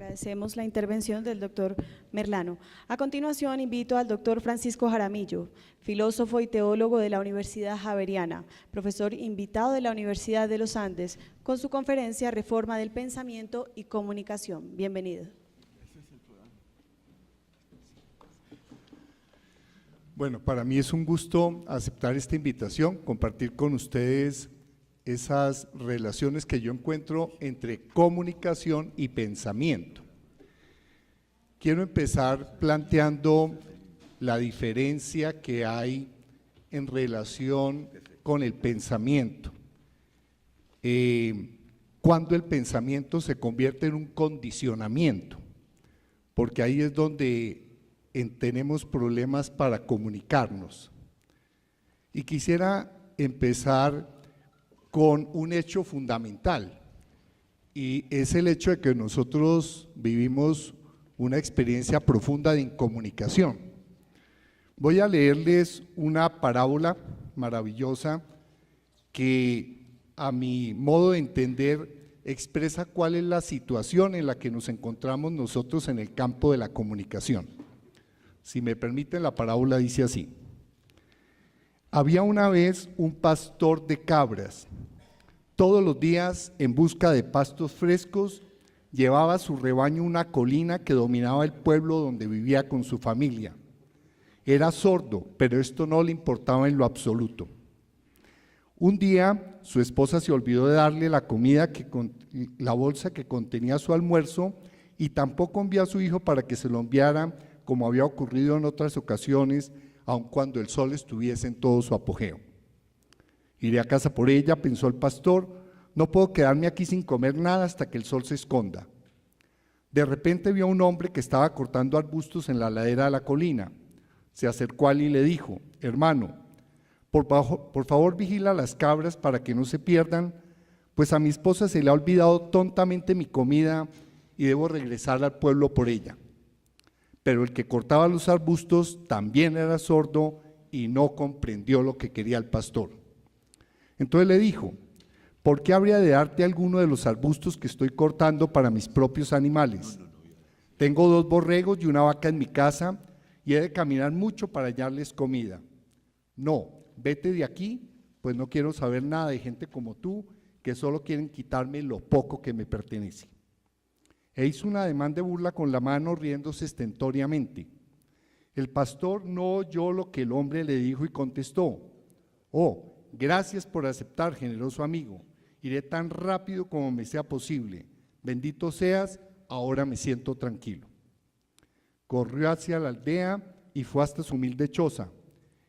Agradecemos la intervención del doctor Merlano. A continuación, invito al doctor Francisco Jaramillo, filósofo y teólogo de la Universidad Javeriana, profesor invitado de la Universidad de los Andes, con su conferencia Reforma del Pensamiento y Comunicación. Bienvenido. Bueno, para mí es un gusto aceptar esta invitación, compartir con ustedes esas relaciones que yo encuentro entre comunicación y pensamiento. Quiero empezar planteando la diferencia que hay en relación con el pensamiento. Cuando el pensamiento se convierte en un condicionamiento, porque ahí es donde tenemos problemas para comunicarnos. Y quisiera empezar con un hecho fundamental, y es el hecho de que nosotros vivimos una experiencia profunda de incomunicación. Voy a leerles una parábola maravillosa que, a mi modo de entender, expresa cuál es la situación en la que nos encontramos nosotros en el campo de la comunicación. Si me permiten, la parábola dice así: había una vez un pastor de cabras. Todos los días, en busca de pastos frescos, llevaba a su rebaño a una colina que dominaba el pueblo donde vivía con su familia. Era sordo, pero esto no le importaba en lo absoluto. Un día, su esposa se olvidó de darle la comida, la bolsa que contenía su almuerzo, y tampoco envió a su hijo para que se lo enviara, como había ocurrido en otras ocasiones, aun cuando el sol estuviese en todo su apogeo. Iré a casa por ella, pensó el pastor, no puedo quedarme aquí sin comer nada hasta que el sol se esconda. De repente vio a un hombre que estaba cortando arbustos en la ladera de la colina. Se acercó a él y le dijo: hermano, por favor vigila las cabras para que no se pierdan, pues a mi esposa se le ha olvidado tontamente mi comida y debo regresar al pueblo por ella. Pero el que cortaba los arbustos también era sordo y no comprendió lo que quería el pastor. Entonces le dijo: ¿por qué habría de darte alguno de los arbustos que estoy cortando para mis propios animales? Tengo 2 borregos y una vaca en mi casa y he de caminar mucho para hallarles comida. No, vete de aquí, pues no quiero saber nada de gente como tú, que solo quieren quitarme lo poco que me pertenece. E hizo un ademán de burla con la mano, riéndose estentóreamente. El pastor no oyó lo que el hombre le dijo y contestó: oh, gracias por aceptar, generoso amigo. Iré tan rápido como me sea posible. Bendito seas, ahora me siento tranquilo. Corrió hacia la aldea y fue hasta su humilde choza.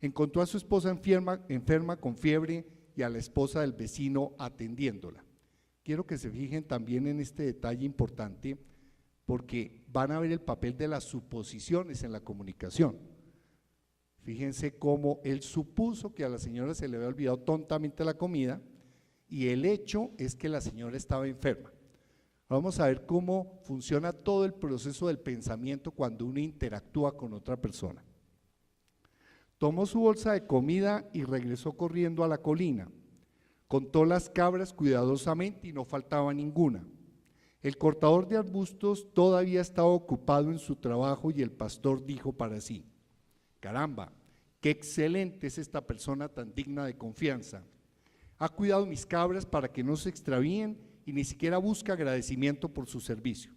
Encontró a su esposa enferma con fiebre y a la esposa del vecino atendiéndola. Quiero que se fijen también en este detalle importante, porque van a ver el papel de las suposiciones en la comunicación. Fíjense cómo él supuso que a la señora se le había olvidado tontamente la comida, y el hecho es que la señora estaba enferma. Vamos a ver cómo funciona todo el proceso del pensamiento cuando uno interactúa con otra persona. Tomó su bolsa de comida y regresó corriendo a la colina. Contó las cabras cuidadosamente y no faltaba ninguna. El cortador de arbustos todavía estaba ocupado en su trabajo y el pastor dijo para sí: caramba, qué excelente es esta persona tan digna de confianza. Ha cuidado mis cabras para que no se extravíen y ni siquiera busca agradecimiento por su servicio.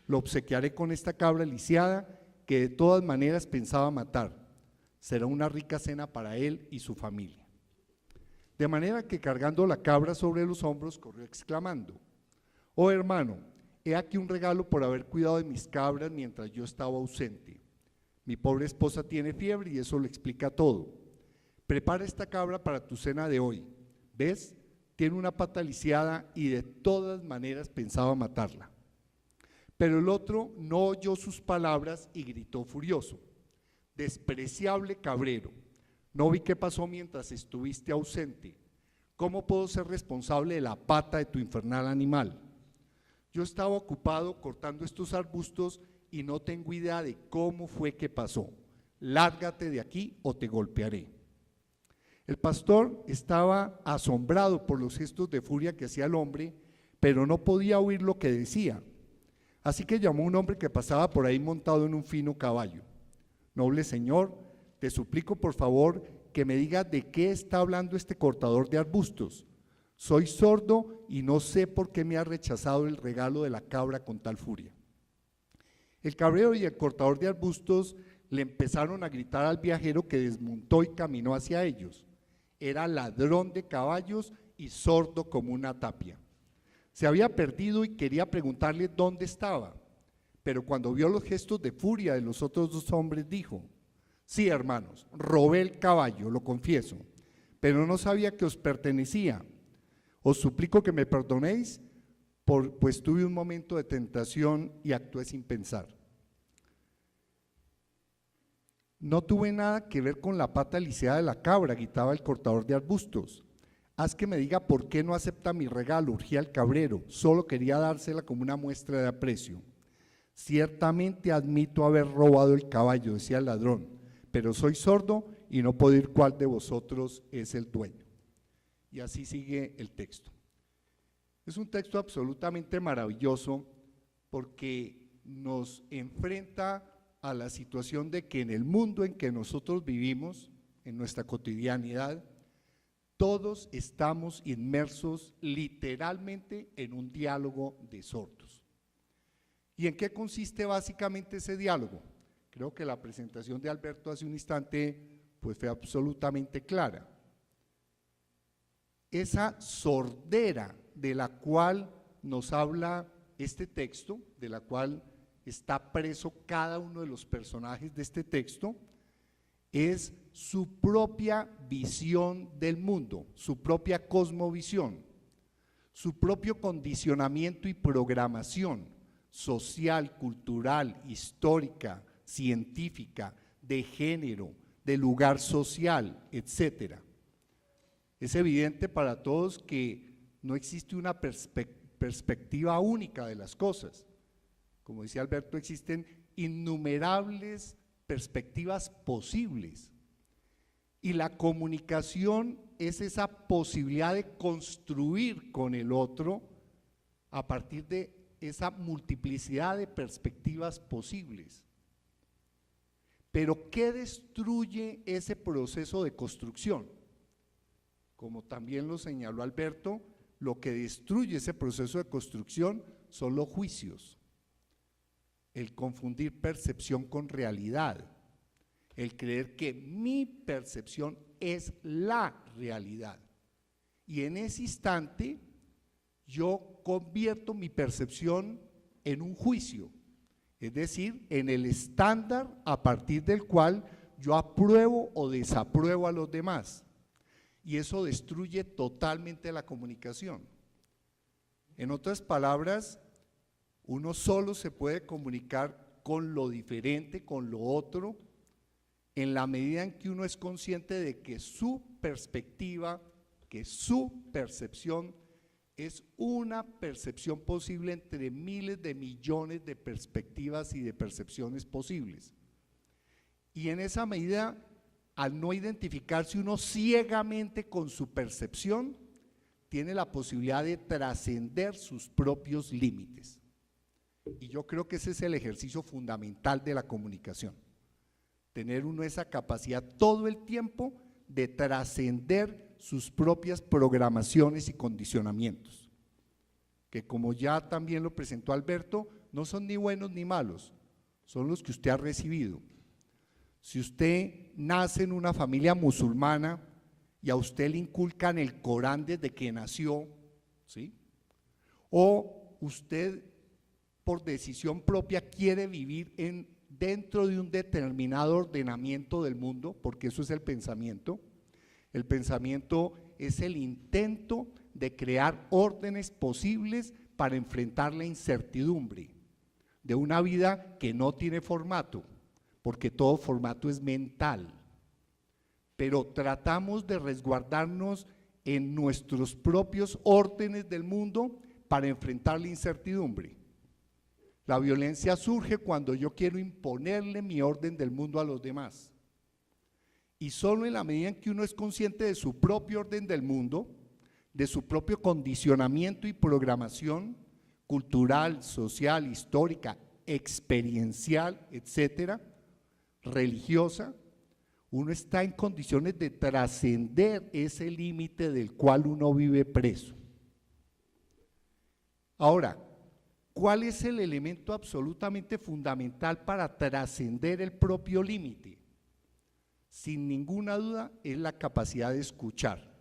Lo obsequiaré con esta cabra lisiada que de todas maneras pensaba matar. Será una rica cena para él y su familia. De manera que, cargando la cabra sobre los hombros, corrió exclamando: oh hermano, he aquí un regalo por haber cuidado de mis cabras mientras yo estaba ausente. Mi pobre esposa tiene fiebre y eso lo explica todo. Prepara esta cabra para tu cena de hoy. ¿Ves? Tiene una pata lisiada y de todas maneras pensaba matarla. Pero el otro no oyó sus palabras y gritó furioso: despreciable cabrero, no vi qué pasó mientras estuviste ausente. ¿Cómo puedo ser responsable de la pata de tu infernal animal? Yo estaba ocupado cortando estos arbustos y no tengo idea de cómo fue que pasó. Lárgate de aquí o te golpearé. El pastor estaba asombrado por los gestos de furia que hacía el hombre, pero no podía oír lo que decía. Así que llamó a un hombre que pasaba por ahí montado en un fino caballo. Noble señor, te suplico por favor que me diga de qué está hablando este cortador de arbustos. Soy sordo y no sé por qué me ha rechazado el regalo de la cabra con tal furia. El cabrero y el cortador de arbustos le empezaron a gritar al viajero, que desmontó y caminó hacia ellos. Era ladrón de caballos y sordo como una tapia. Se había perdido y quería preguntarle dónde estaba, pero cuando vio los gestos de furia de los otros dos hombres dijo: sí, hermanos, robé el caballo, lo confieso, pero no sabía que os pertenecía. Os suplico que me perdonéis, pues tuve un momento de tentación y actué sin pensar. No tuve nada que ver con la pata lisiada de la cabra, gritaba el cortador de arbustos. Haz que me diga por qué no acepta mi regalo, urgía el cabrero, solo quería dársela como una muestra de aprecio. Ciertamente admito haber robado el caballo, decía el ladrón, pero soy sordo y no puedo oír cuál de vosotros es el dueño. Y así sigue el texto. Es un texto absolutamente maravilloso porque nos enfrenta a la situación de que en el mundo en que nosotros vivimos, en nuestra cotidianidad, todos estamos inmersos literalmente en un diálogo de sordos. ¿Y en qué consiste básicamente ese diálogo? Creo que la presentación de Alberto hace un instante pues fue absolutamente clara. Esa sordera de la cual nos habla este texto, de la cual está preso cada uno de los personajes de este texto, es su propia visión del mundo, su propia cosmovisión, su propio condicionamiento y programación social, cultural, histórica, científica, de género, de lugar social, etcétera. Es evidente para todos que no existe una perspectiva única de las cosas. Como decía Alberto, existen innumerables perspectivas posibles y la comunicación es esa posibilidad de construir con el otro a partir de esa multiplicidad de perspectivas posibles. Pero ¿qué destruye ese proceso de construcción? Como también lo señaló Alberto, lo que destruye ese proceso de construcción son los juicios, el confundir percepción con realidad, el creer que mi percepción es la realidad. Y en ese instante yo convierto mi percepción en un juicio, es decir, en el estándar a partir del cual yo apruebo o desapruebo a los demás. Y eso destruye totalmente la comunicación. En otras palabras, uno solo se puede comunicar con lo diferente, con lo otro, en la medida en que uno es consciente de que su perspectiva, que su percepción es una percepción posible entre miles de millones de perspectivas y de percepciones posibles. Y en esa medida, al no identificarse uno ciegamente con su percepción, tiene la posibilidad de trascender sus propios límites. Y yo creo que ese es el ejercicio fundamental de la comunicación. Tener uno esa capacidad todo el tiempo de trascender sus propias programaciones y condicionamientos, que como ya también lo presentó Alberto, no son ni buenos ni malos, son los que usted ha recibido. Si usted nace en una familia musulmana y a usted le inculcan el Corán desde que nació, ¿sí? O usted por decisión propia quiere vivir dentro de un determinado ordenamiento del mundo, porque eso es el pensamiento. El pensamiento es el intento de crear órdenes posibles para enfrentar la incertidumbre de una vida que no tiene formato, porque todo formato es mental. Pero tratamos de resguardarnos en nuestros propios órdenes del mundo para enfrentar la incertidumbre. La violencia surge cuando yo quiero imponerle mi orden del mundo a los demás. Y solo en la medida en que uno es consciente de su propio orden del mundo, de su propio condicionamiento y programación, cultural, social, histórica, experiencial, etcétera, religiosa, uno está en condiciones de trascender ese límite del cual uno vive preso. Ahora, ¿cuál es el elemento absolutamente fundamental para trascender el propio límite? Sin ninguna duda es la capacidad de escuchar.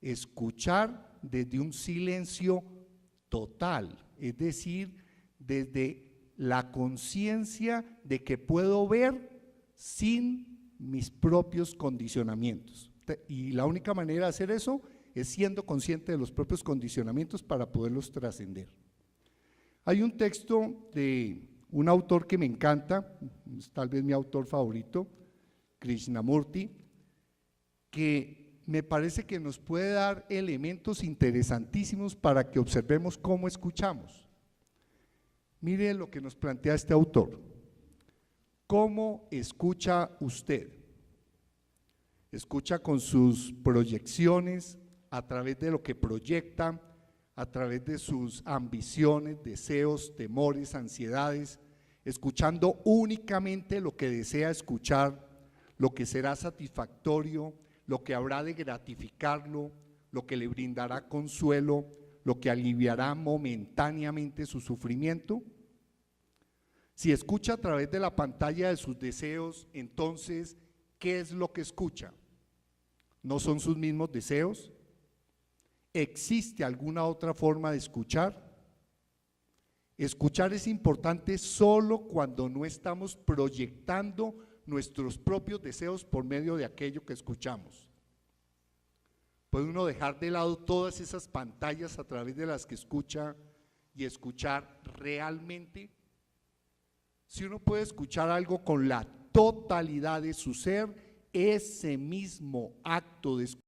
Escuchar desde un silencio total, es decir, desde la conciencia de que puedo ver sin mis propios condicionamientos. Y la única manera de hacer eso es siendo consciente de los propios condicionamientos para poderlos trascender. Hay un texto de un autor que me encanta, es tal vez mi autor favorito, Krishnamurti, que me parece que nos puede dar elementos interesantísimos para que observemos cómo escuchamos. Mire lo que nos plantea este autor. ¿Cómo escucha usted? Escucha con sus proyecciones, a través de lo que proyecta, a través de sus ambiciones, deseos, temores, ansiedades, escuchando únicamente lo que desea escuchar, lo que será satisfactorio, lo que habrá de gratificarlo, lo que le brindará consuelo, lo que aliviará momentáneamente su sufrimiento. Si escucha a través de la pantalla de sus deseos, entonces, ¿qué es lo que escucha? ¿No son sus mismos deseos? ¿Existe alguna otra forma de escuchar? Escuchar es importante solo cuando no estamos proyectando nuestros propios deseos por medio de aquello que escuchamos. ¿Puede uno dejar de lado todas esas pantallas a través de las que escucha y escuchar realmente? Si uno puede escuchar algo con la totalidad de su ser, ese mismo acto de escuchar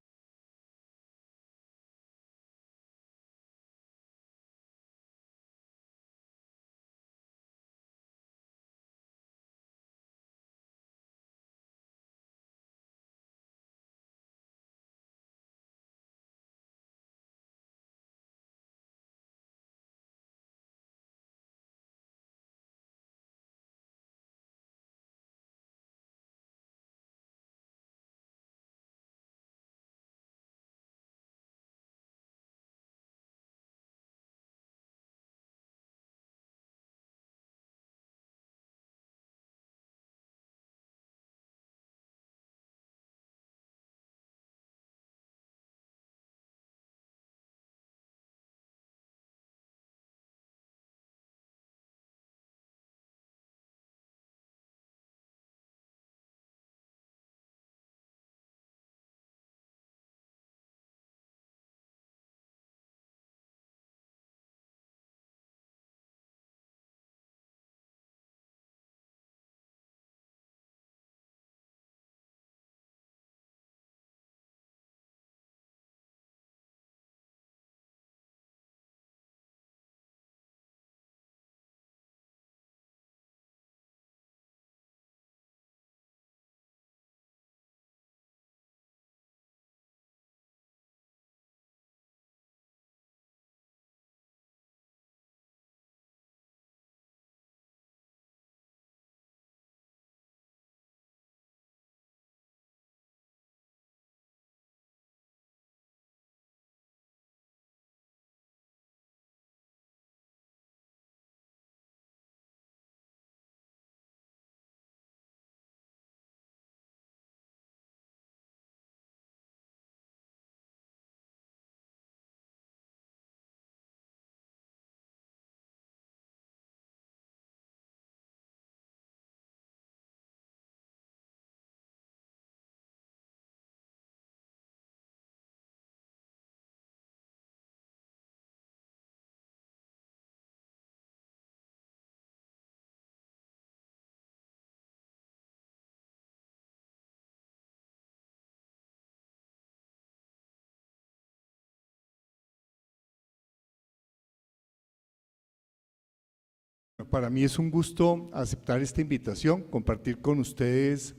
Para mí es un gusto aceptar esta invitación, compartir con ustedes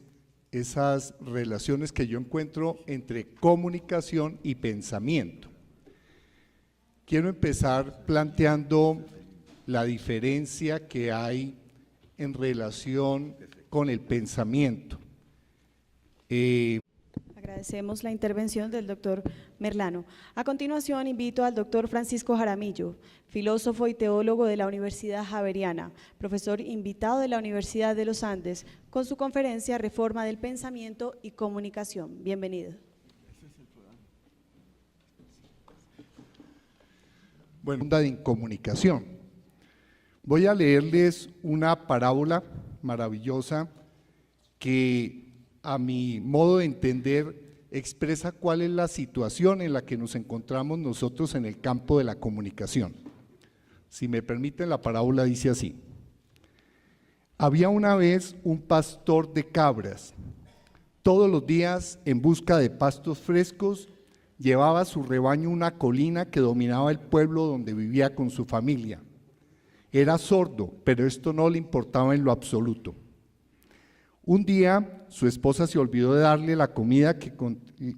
esas relaciones que yo encuentro entre comunicación y pensamiento. Quiero empezar planteando la diferencia que hay en relación con el pensamiento. Agradecemos la intervención del doctor Merlano. A continuación, invito al doctor Francisco Jaramillo, filósofo y teólogo de la Universidad Javeriana, profesor invitado de la Universidad de los Andes, con su conferencia Reforma del Pensamiento y Comunicación. Bienvenido. Bueno, en comunicación. Voy a leerles una parábola maravillosa que a mi modo de entender expresa cuál es la situación en la que nos encontramos nosotros en el campo de la comunicación. Si me permiten, la parábola dice así: había una vez un pastor de cabras. Todos los días, en busca de pastos frescos, llevaba a su rebaño a una colina que dominaba el pueblo donde vivía con su familia. Era sordo, pero esto no le importaba en lo absoluto. Un día, su esposa se olvidó de darle la comida,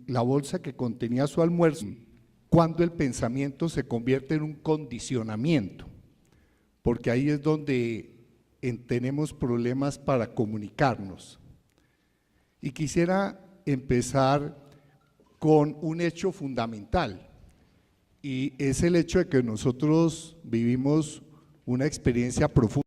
la bolsa que contenía su almuerzo, cuando el pensamiento se convierte en un condicionamiento, porque ahí es donde tenemos problemas para comunicarnos. Y quisiera empezar con un hecho fundamental, y es el hecho de que nosotros vivimos una experiencia profunda